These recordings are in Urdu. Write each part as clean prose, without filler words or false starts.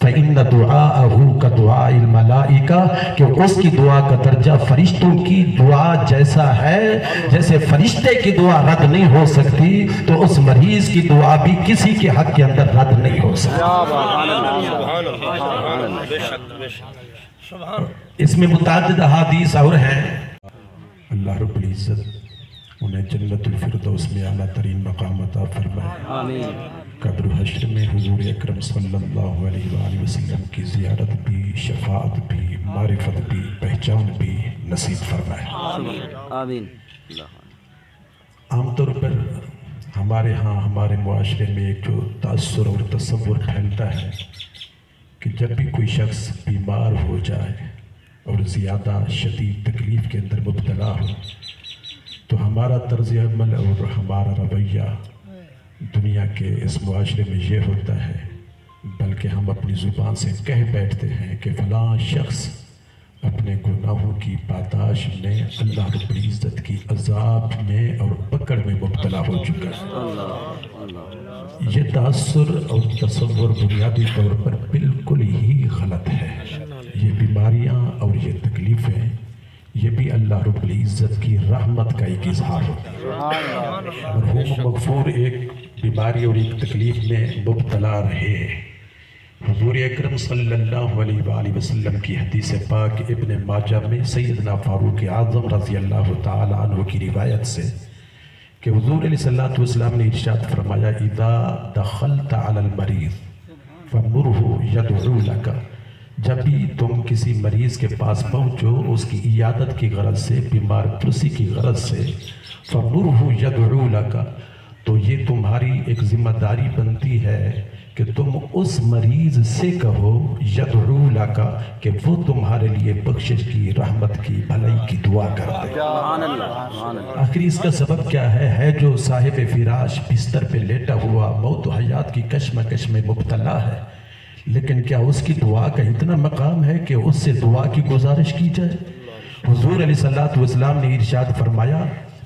فَإِنَّ دُعَاءَهُ كَدُعَاءِ الْمَلَائِكَةِ کہ اس کی دعا کا درجہ فرشتوں کی دعا جیسا ہے. جیسے فرشتے کی دعا رد نہیں ہو سکتی تو اس مریض کی دعا بھی کسی کے حق کے اندر رد نہیں ہو سکتی. اس میں متعدد احادیث اور ہیں. اللہ رب العزت انہیں جنت الفردوس میں اعلیٰ ترین مقام عطا فرمائے. قبر و حشر میں حضور اکرم صلی اللہ علیہ وآلہ وسلم کی زیارت بھی، شفاعت بھی، معرفت بھی، پہچان بھی نصیب فرمائے. آمین. عام طور پر ہمارے ہاں ہمارے معاشرے میں ایک جو تاثر اور تصور پھیلتا ہے کہ جب بھی کوئی شخص بیمار ہو جائے اور زیادہ شدید تکلیف کے اندر مبتلا ہو تو ہمارا طرز عمل اور ہمارا رویہ دنیا کے اس معاشرے میں یہ ہوتا ہے، بلکہ ہم اپنی زبان سے کہہ بیٹھتے ہیں کہ فلاں شخص اپنے گناہوں کی پاداش میں اللہ رب العزت کی عذاب میں اور پکڑ میں مبتلا ہو چکا ہے. یہ تاثر اور تصور بنیادی طور پر بالکل ہی غلط ہے. یہ بیماریاں اور یہ تکلیفیں یہ بھی اللہ رب العزت کی رحمت کا ایک اظہار ہوتا ہے. مرحوم مغفور ایک بیماری اور ایک تکلیف میں مبتلا رہے. حضور اکرم صلی اللہ علیہ وآلہ وسلم کی حدیث پاک ابن ماجہ میں سیدنا فاروق اعظم رضی اللہ تعالی عنہ کی روایت سے کہ حضور علیہ السلام نے ارشاد فرمایا اذا دخلت علی المریض فمرہ یدعو لک. جب بھی تم کسی مریض کے پاس پہنچو اس کی عیادت کی غرض سے، بیمار پرسی کی غرض سے، فمرہ یدعو لک، تو یہ تمہاری ایک ذمہ داری بنتی ہے کہ تم اس مریض سے کہو یدعو لک کہ وہ تمہارے لیے بخشش کی، رحمت کی، بھلائی کی دعا کرتے. آخر اس کا سبب کیا ہے جو صاحب فراش بستر پہ لیٹا ہوا موت و حیات کی کشمکش میں مبتلا ہے، لیکن کیا اس کی دعا کا اتنا مقام ہے کہ اس سے دعا کی گزارش کی جائے؟ حضور علیہ السلام نے ارشاد فرمایا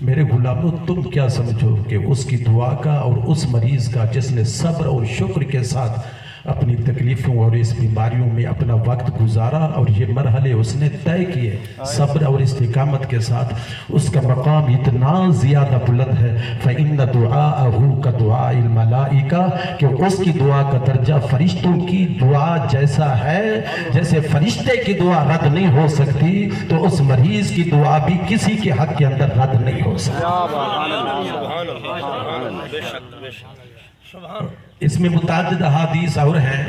میرے غلاموں تم کیا سمجھو کہ اس کی دعا کا اور اس مریض کا جس نے صبر اور شکر کے ساتھ اپنی تکلیفوں اور اس بیماریوں میں اپنا وقت گزارا اور یہ مرحلے اس نے طے کیے صبر اور استقامت کے ساتھ، اس کا مقام اتنا زیادہ بلند ہے. فَإِنَّ دُعَاءَهُ كَدُعَاءِ الْمَلَائِكَةِ کہ اس کی دعا کا درجہ فرشتوں کی دعا جیسا ہے. جیسے فرشتے کی دعا رد نہیں ہو سکتی تو اس مریض کی دعا بھی کسی کے حق کے اندر رد نہیں ہو سکتی. اس میں متعدد احادیث اور ہیں.